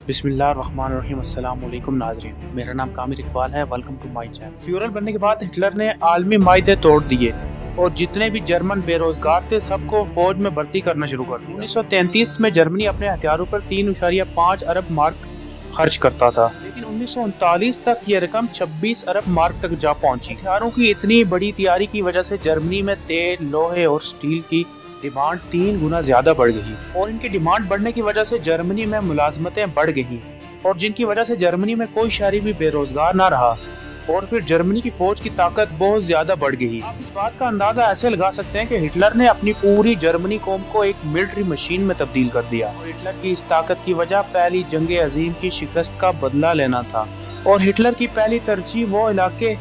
बिस्मिल्लाहिर्रहमानिर्रहीम। अस्सलाम वालेकुम नाज़रीन, मेरा नाम कामिर इकबाल है। Welcome to my channel. Fuhrer बनने के बाद हिटलर ने आलमी मायदे तोड़ दिए और जितने भी जर्मन बेरोजगार थे सबको फौज में भर्ती करना शुरू कर दिया। 1933 में जर्मनी अपने हथियारों पर 3.5 अरब मार्क खर्च करता था, लेकिन 1939 तक ये रकम 26 अरब मार्क तक जा पहुंची। हथियारों की इतनी बड़ी तैयारी की वजह से जर्मनी में तेल, लोहे और स्टील की डिमांड 3 गुना ज्यादा बढ़ गई और इनकी डिमांड बढ़ने की वजह से जर्मनी में मुलाजमतें बढ़ गई और जिनकी वजह से जर्मनी में कोई शहरी भी बेरोजगार ना रहा और फिर जर्मनी की फौज की ताकत बहुत ज्यादा बढ़ गई। आप इस बात का अंदाजा ऐसे लगा सकते हैं कि हिटलर ने अपनी पूरी जर्मनी कौम को एक मिलिट्री मशीन में तब्दील कर दिया और हिटलर की इस ताकत की वजह पहली जंग अजीम की शिकस्त का बदला लेना था और हिटलर की पहली तरजीह वो इलाके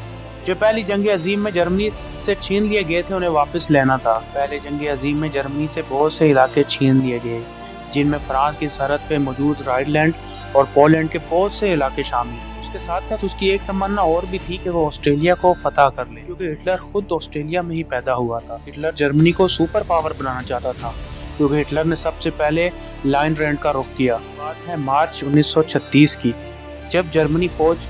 जो पहली जंग अजीम में जर्मनी से छीन लिए गए थे उन्हें वापस लेना था। पहले जंग अजीम में जर्मनी से बहुत से इलाके छीन लिए गए, जिनमें फ्रांस की सरहद पे मौजूद राइनलैंड और पोलैंड के बहुत से इलाके शामिल। उसके साथ साथ उसकी एक तमन्ना और भी थी कि वो ऑस्ट्रेलिया को फतह कर ले, क्योंकि हिटलर खुद ऑस्ट्रेलिया में ही पैदा हुआ था। हिटलर जर्मनी को सुपर पावर बनाना चाहता था, क्योंकि हिटलर ने सबसे पहले लाइन रैंड का रुख किया। बात है मार्च 1936 की, जब जर्मनी फौज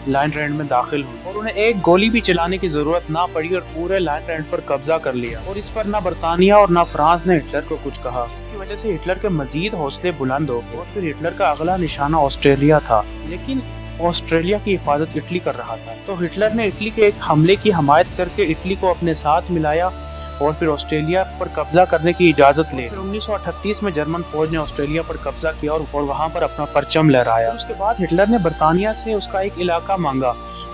लाइन रैंड में दाखिल हुई और उन्हें एक गोली भी चलाने की जरूरत ना पड़ी और पूरे लाइन रैंड पर कब्जा कर लिया और इस पर ना बर्तानिया और ना फ्रांस ने हिटलर को कुछ कहा, जिसकी वजह से हिटलर के मजीद हौसले बुलंद हो गए और फिर हिटलर का अगला निशाना ऑस्ट्रेलिया था। लेकिन ऑस्ट्रेलिया की हिफाजत इटली कर रहा था, तो हिटलर ने इटली के एक हमले की हमायत करके इटली को अपने साथ मिलाया और फिर ऑस्ट्रेलिया पर कब्जा करने की इजाजत ले। फिर 1938 में जर्मन फौज ने ऑस्ट्रेलिया पर कब्जा किया और वहां पर अपना परचम लहराया। उसके बाद हिटलर ने बर्तानिया से उसका एक इलाका मांगा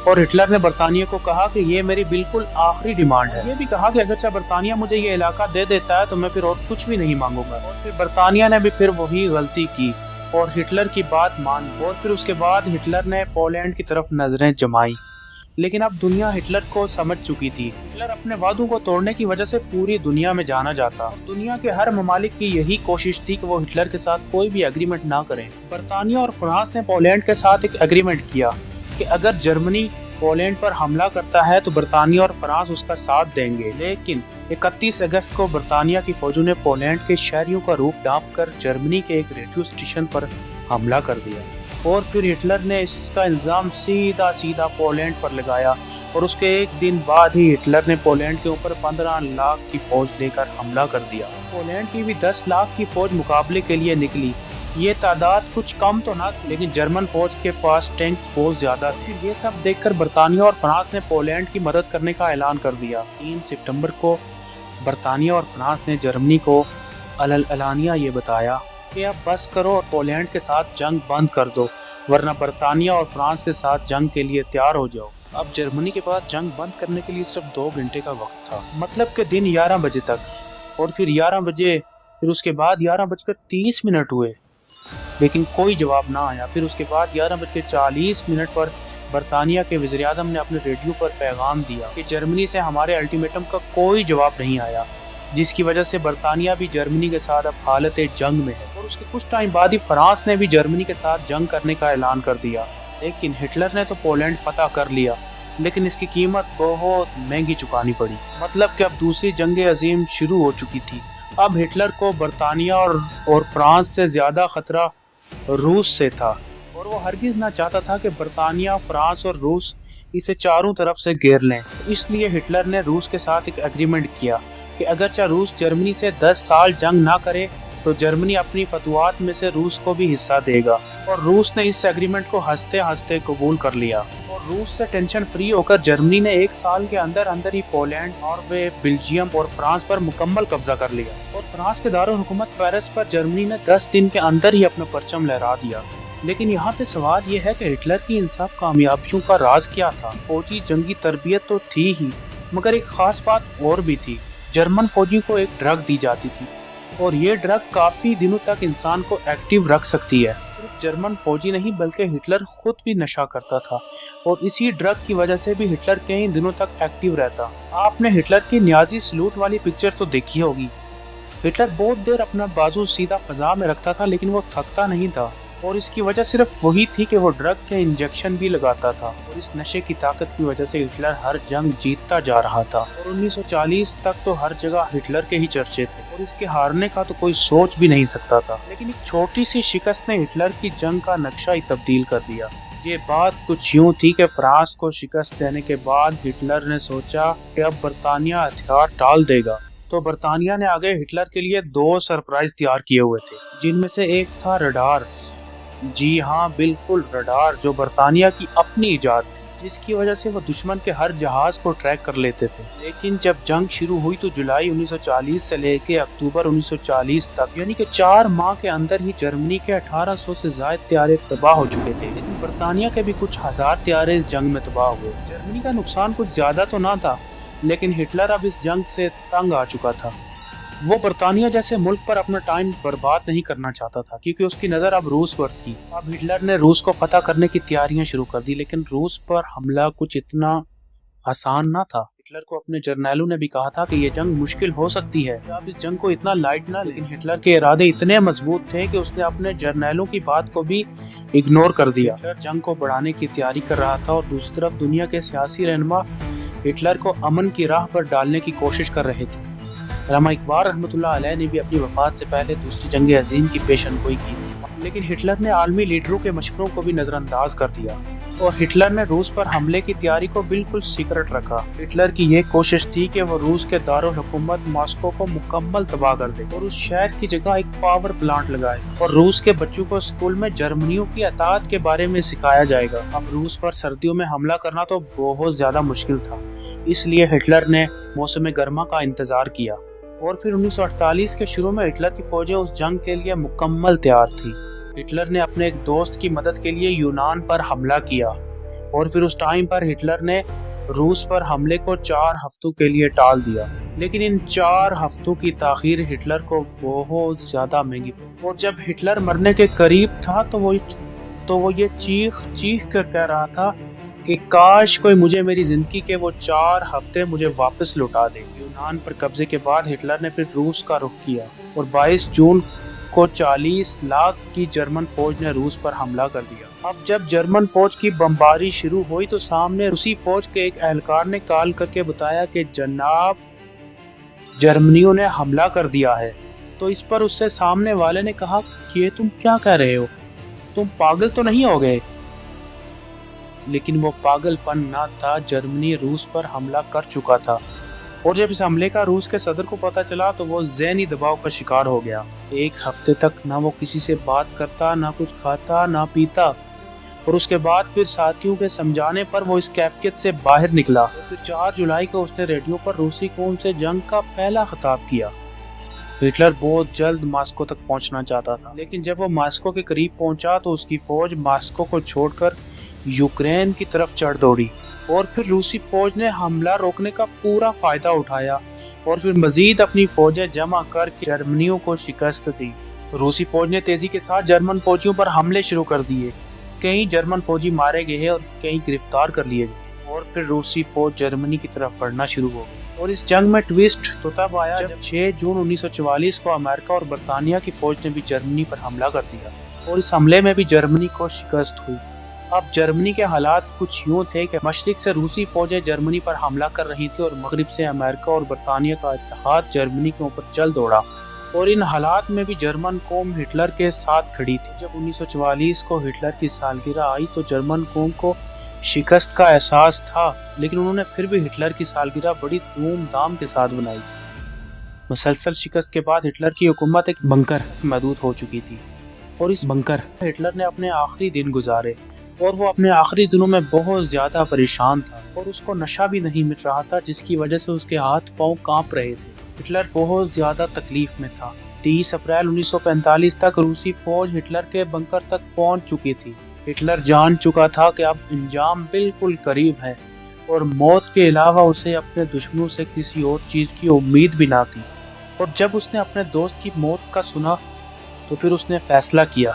और हिटलर ने बर्तानिया को कहा कि ये मेरी बिल्कुल आखिरी डिमांड है। ये भी कहा कि अगर बर्तानिया मुझे ये इलाका दे देता है तो मैं फिर और कुछ भी नहीं मांगूंगा। और फिर बर्तानिया ने भी फिर वही गलती की और हिटलर की बात मान ली और फिर उसके बाद हिटलर ने पोलैंड की तरफ नजरें जमाई। लेकिन अब दुनिया हिटलर को समझ चुकी थी। हिटलर अपने वादों को तोड़ने की वजह से पूरी दुनिया में जाना जाता। दुनिया के हर ममालिक की यही कोशिश थी कि वो हिटलर के साथ कोई भी एग्रीमेंट ना करें। बर्तानिया और फ्रांस ने पोलैंड के साथ एक एग्रीमेंट किया कि अगर जर्मनी पोलैंड पर हमला करता है तो बर्तानिया और फ्रांस उसका साथ देंगे। लेकिन 31 अगस्त को बर्तानिया की फौजों ने पोलैंड के शहरियों का रूप ढांप कर जर्मनी के एक रेडियो स्टेशन पर हमला कर दिया और फिर हिटलर ने इसका इल्जाम सीधा सीधा पोलैंड पर लगाया और उसके एक दिन बाद ही हिटलर ने पोलैंड के ऊपर 15 लाख की फौज लेकर हमला कर दिया। पोलैंड की भी 10 लाख की फौज मुकाबले के लिए निकली। ये तादाद कुछ कम तो ना, लेकिन जर्मन फौज के पास टैंक बहुत ज्यादा थे। ये सब देखकर बर्तानिया और फ्रांस ने पोलैंड की मदद करने का ऐलान कर दिया। 3 सितंबर को बर्तानिया और फ्रांस ने जर्मनी को अलानिया ये बताया कि अब बस करो और पोलैंड के साथ जंग बंद कर दो, वरना बर्तानिया और फ्रांस के साथ जंग के लिए तैयार हो जाओ। अब जर्मनी के पास जंग बंद करने के लिए सिर्फ 2 घंटे का वक्त था, मतलब के दिन 11 बजे तक। और फिर 11 बजे फिर उसके बाद 11:30 हुए, लेकिन कोई जवाब ना आया। फिर उसके बाद 11:40 पर बर्तानिया के वज़ीर-ए-आज़म ने अपने रेडियो पर पैगाम दिया कि जर्मनी से हमारे अल्टीमेटम का कोई जवाब नहीं आया, जिसकी वजह से बर्तानिया भी जर्मनी के साथ अब हालत जंग में है। और उसके कुछ टाइम बाद ही फ्रांस ने भी जर्मनी के साथ जंग करने का ऐलान कर दिया। लेकिन हिटलर ने तो पोलैंड फतह कर लिया, लेकिन इसकी कीमत बहुत महंगी चुकानी पड़ी। मतलब कि अब दूसरी जंग अजीम शुरू हो चुकी थी। अब हिटलर को बर्तानिया और फ्रांस से ज्यादा खतरा रूस से था और वो हरगिज ना चाहता था कि बर्तानिया, फ्रांस और रूस इसे चारों तरफ से घेर लें। इसलिए हिटलर ने रूस के साथ एक एग्रीमेंट किया कि अगरचे रूस जर्मनी से 10 साल जंग ना करे तो जर्मनी अपनी फतवात में से रूस को भी हिस्सा देगा। और रूस ने इस एग्रीमेंट को हंसते हंसते कबूल कर लिया और रूस से टेंशन फ्री होकर जर्मनी ने 1 साल के अंदर अंदर ही पोलैंड, नॉर्वे, बेल्जियम और फ्रांस पर मुकम्मल कब्जा कर लिया। और फ्रांस के दारुल हुकूमत पेरिस पर जर्मनी ने 10 दिन के अंदर ही अपना परचम लहरा दिया। लेकिन यहाँ पे सवाल ये है कि हिटलर की इन सब कामयाबियों का राज क्या था। फौजी जंगी तरबियत तो थी ही, मगर एक खास बात और भी थी। जर्मन फौजी को एक ड्रग दी जाती थी और ये ड्रग काफी दिनों तक इंसान को एक्टिव रख सकती है। सिर्फ जर्मन फौजी नहीं बल्कि हिटलर खुद भी नशा करता था और इसी ड्रग की वजह से भी हिटलर कई दिनों तक एक्टिव रहता। आपने हिटलर की न्याजी सलूट वाली पिक्चर तो देखी होगी। हिटलर बहुत देर अपना बाजू सीधा फजा में रखता था, लेकिन वो थकता नहीं था। اور اس کی وجہ صرف وہی تھی کہ وہ ڈرگ کے انجیکشن بھی لگاتا تھا، اور اس نشے کی طاقت کی وجہ سے ہٹلر ہر جنگ جیتتا جا رہا تھا، اور 1940 تک تو ہر جگہ ہٹلر کے ہی چرچے تھے، اور اس کے ہارنے کا تو کوئی سوچ بھی نہیں سکتا تھا۔ لیکن ایک چھوٹی سی شکست نے ہٹلر کی جنگ کا نقشہ ہی تبدیل کر دیا۔ یہ بات کچھ یوں تھی کہ فرانس کو شکست دینے کے بعد ہٹلر نے سوچا کہ اب برطانیہ ہتھیار ڈال دے گا، تو برطانیہ نے آگے ہٹلر کے لیے 2 سرپرائز تیار کیے ہوئے تھے، جن میں سے ایک تھا رڈار۔ جی ہاں، بالکل رڈار، جو برطانیہ کی اپنی ایجاد تھی، جس کی وجہ سے وہ دشمن کے ہر جہاز کو ٹریک کر لیتے تھے۔ لیکن جب جنگ شروع ہوئی تو جولائی 1940 سے لے کے اکتوبر 1940 تک، یعنی کہ 4 ماہ کے اندر ہی جرمنی کے 1800 سے زائد طیارے تباہ ہو چکے تھے، لیکن برطانیہ کے بھی کچھ ہزار طیارے اس جنگ میں تباہ ہوئے۔ جرمنی کا نقصان کچھ زیادہ تو نہ تھا، لیکن ہٹلر اب اس جنگ سے تنگ آ چکا تھا۔ وہ برطانیہ جیسے ملک پر اپنا ٹائم برباد نہیں کرنا چاہتا تھا، کیونکہ اس کی نظر اب روس پر تھی۔ اب ہٹلر نے روس کو فتح کرنے کی تیاریاں شروع کر دی، لیکن روس پر حملہ کچھ اتنا آسان نہ تھا۔ ہٹلر کو اپنے جرنیلوں نے بھی کہا تھا کہ یہ جنگ مشکل ہو سکتی ہے، آپ اس جنگ کو اتنا لائٹ نہ، لیکن ہٹلر کے ارادے اتنے مضبوط تھے کہ اس نے اپنے جرنیلوں کی بات کو بھی اگنور کر دیا۔ ہٹلر جنگ کو بڑھانے کی تیاری کر رہا تھا، اور دوسری طرف دنیا کے سیاسی رہنما ہٹلر کو امن کی راہ پر ڈالنے کی کوشش کر رہے تھے۔ علامہ اقبال رحمۃ اللہ علیہ نے بھی اپنی وفات سے پہلے دوسری جنگ عظیم کی پیشن گوئی کی تھی، لیکن ہٹلر نے عالمی لیڈروں کے مشوروں کو بھی نظر انداز کر دیا، اور ہٹلر نے روس پر حملے کی تیاری کو بالکل سیکرٹ رکھا۔ ہٹلر کی یہ کوشش تھی کہ وہ روس کے دارالحکومت ماسکو کو مکمل تباہ کر دے، اور اس شہر کی جگہ ایک پاور پلانٹ لگائے، اور روس کے بچوں کو اسکول میں جرمنیوں کی اطاعت کے بارے میں سکھایا جائے گا۔ اب روس پر سردیوں میں حملہ کرنا تو بہت زیادہ مشکل تھا، اس لیے ہٹلر نے موسم گرما کا انتظار کیا، اور پھر 1948 کے شروع میں ہٹلر کی فوجیں اس جنگ کے لیے مکمل تیار تھی۔ ہٹلر نے اپنے ایک دوست کی مدد کے لیے یونان پر حملہ کیا، اور پھر اس ٹائم پر ہٹلر نے روس پر حملے کو 4 ہفتوں کے لیے ٹال دیا، لیکن ان 4 ہفتوں کی تاخیر ہٹلر کو بہت زیادہ مہنگی پڑی، اور جب ہٹلر مرنے کے قریب تھا تو وہ یہ چیخ کر کہہ رہا تھا کہ کاش کوئی مجھے میری زندگی کے وہ 4 ہفتے مجھے واپس لوٹا دے۔ یونان پر قبضے کے بعد ہٹلر نے پھر روس کا رخ کیا، اور 22 جون کو 40 لاکھ کی جرمن فوج نے روس پر حملہ کر دیا۔ اب جب جرمن فوج کی بمباری شروع ہوئی تو سامنے روسی فوج کے ایک اہلکار نے کال کر کے بتایا کہ جناب جرمنیوں نے حملہ کر دیا ہے۔ تو اس پر اس سے سامنے والے نے کہا کہ یہ تم کیا کہہ رہے ہو، تم پاگل تو نہیں ہو گئے؟ لیکن وہ پاگل پن نہ تھا، جرمنی روس پر حملہ کر چکا تھا، اور جب اس حملے کا روس کے صدر کو پتہ چلا تو وہ ذہنی دباؤ کا شکار ہو گیا۔ 1 ہفتے تک نہ وہ کسی سے بات کرتا، نہ کچھ کھاتا، نہ پیتا، اور اس کے بعد پھر ساتھیوں کے سمجھانے پر وہ اس کیفیت سے باہر نکلا۔ پھر 4 جولائی کو اس نے ریڈیو پر روسی قوم سے جنگ کا پہلا خطاب کیا۔ ہٹلر بہت جلد ماسکو تک پہنچنا چاہتا تھا، لیکن جب وہ ماسکو کے قریب پہنچا تو اس کی فوج ماسکو کو چھوڑ کر یوکرین کی طرف چڑھ دوڑی، اور پھر روسی فوج نے حملہ روکنے کا پورا فائدہ اٹھایا، اور پھر مزید اپنی فوجیں جمع کر کے جرمنیوں کو شکست دی۔ روسی فوج نے تیزی کے ساتھ جرمن فوجیوں پر حملے شروع کر دیے، کئی جرمن فوجی مارے گئے اور کئی گرفتار کر لیے گئے، اور پھر روسی فوج جرمنی کی طرف بڑھنا شروع ہو گئی۔ اور اس جنگ میں ٹویسٹ تو تب آیا جب 6 جون 1944 کو امریکہ اور برطانیہ کی فوج نے بھی جرمنی پر حملہ کر دیا، اور اس حملے میں بھی جرمنی کو شکست ہوئی۔ اب جرمنی کے حالات کچھ یوں تھے کہ مشرق سے روسی فوجیں جرمنی پر حملہ کر رہی تھی، اور مغرب سے امریکہ اور برطانیہ کا اتحاد جرمنی کے اوپر چل دوڑا، اور ان حالات میں بھی جرمن قوم ہٹلر کے ساتھ کھڑی تھی۔ جب 1944 کو ہٹلر کی سالگرہ آئی تو جرمن قوم کو شکست کا احساس تھا، لیکن انہوں نے پھر بھی ہٹلر کی سالگرہ بڑی دھوم دھام کے ساتھ منائی۔ مسلسل شکست کے بعد ہٹلر کی حکومت ایک بنکر محدود ہو چکی تھی، اور اس بنکر ہٹلر نے اپنے آخری دن گزارے، اور وہ اپنے آخری دنوں میں بہت زیادہ پریشان تھا، اور اس کو نشہ بھی نہیں مل رہا تھا، جس کی وجہ سے اس کے ہاتھ پاؤں کانپ رہے تھے۔ ہٹلر بہت زیادہ تکلیف میں تھا۔ 30 اپریل 1945 تک روسی فوج ہٹلر کے بنکر تک پہنچ چکی تھی۔ ہٹلر جان چکا تھا کہ اب انجام بالکل قریب ہے، اور موت کے علاوہ اسے اپنے دشمنوں سے کسی اور چیز کی امید بھی نہ تھی۔ اور جب اس نے اپنے دوست کی موت کا سنا تو پھر اس نے فیصلہ کیا۔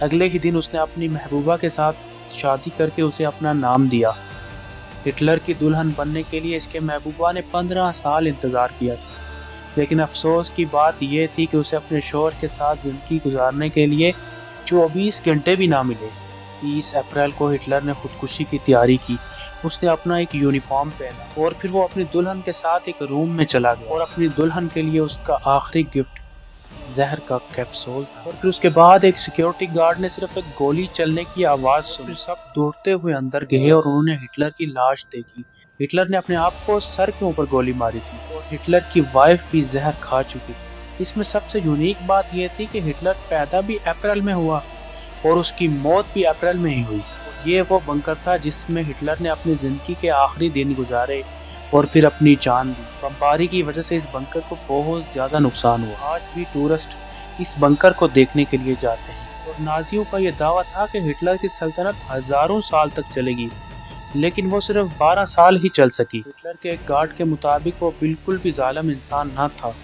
اگلے ہی دن اس نے اپنی محبوبہ کے ساتھ شادی کر کے اسے اپنا نام دیا۔ ہٹلر کی دلہن بننے کے لیے اس کے محبوبہ نے 15 سال انتظار کیا تھا، لیکن افسوس کی بات یہ تھی کہ اسے اپنے شوہر کے ساتھ زندگی گزارنے کے لیے 24 घंटे भी ना मिले। 30 अप्रैल को हिटलर ने खुदकुशी की तैयारी की। उसने अपना एक यूनिफॉर्म पहना और फिर वो अपनी दुल्हन के साथ एक रूम में चला गया और अपनी दुल्हन के लिए उसका आखिरी गिफ्ट जहर का कैप्सूल था। और फिर उसके बाद एक सिक्योरिटी गार्ड ने सिर्फ एक गोली चलने की आवाज सुनी। सब दौड़ते हुए अंदर गए और उन्होंने हिटलर की लाश देखी। हिटलर ने अपने आप को सर के ऊपर गोली मारी थी और हिटलर की वाइफ भी जहर खा चुकी थी। इसमें सबसे यूनिक बात यह थी कि हिटलर पैदा भी अप्रैल में हुआ और उसकी मौत भी अप्रैल में ही हुई। ये वो बंकर था जिसमें हिटलर ने अपनी जिंदगी के आखिरी दिन गुजारे और फिर अपनी जान दी। बमबारी की वजह से इस बंकर को बहुत ज़्यादा नुकसान हुआ। आज भी टूरिस्ट इस बंकर को देखने के लिए जाते हैं और नाजियों का यह दावा था कि हिटलर की सल्तनत हज़ारों साल तक चलेगी, लेकिन वो सिर्फ 12 साल ही चल सकी। हिटलर के एक गार्ड के मुताबिक वो बिल्कुल भी जालिम इंसान न था।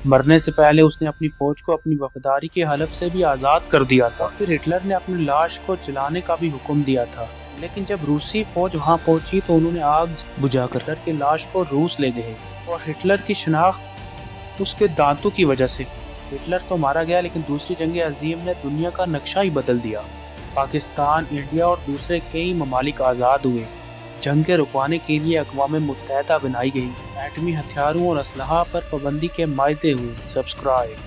मरने से पहले उसने अपनी फौज को अपनी वफादारी के हलफ से भी आज़ाद कर दिया था। फिर हिटलर ने अपनी लाश को जलाने का भी हुक्म दिया था, लेकिन जब रूसी फौज वहां पहुंची तो उन्होंने आग बुझाकर हिटलर की लाश को रूस ले गए और हिटलर की शनाख्त उसके दांतों की वजह से। हिटलर तो मारा गया, लेकिन दूसरी जंग अजीम ने दुनिया का नक्शा ही बदल दिया। पाकिस्तान, इंडिया और दूसरे कई ममालिक आज़ाद हुए। जंगें रुकवाने के लिए अक़वाम मुत्तहिदा बनाई गई। एटमी हथियारों और असलहा पर पाबंदी के मायदे हुए। सब्सक्राइब।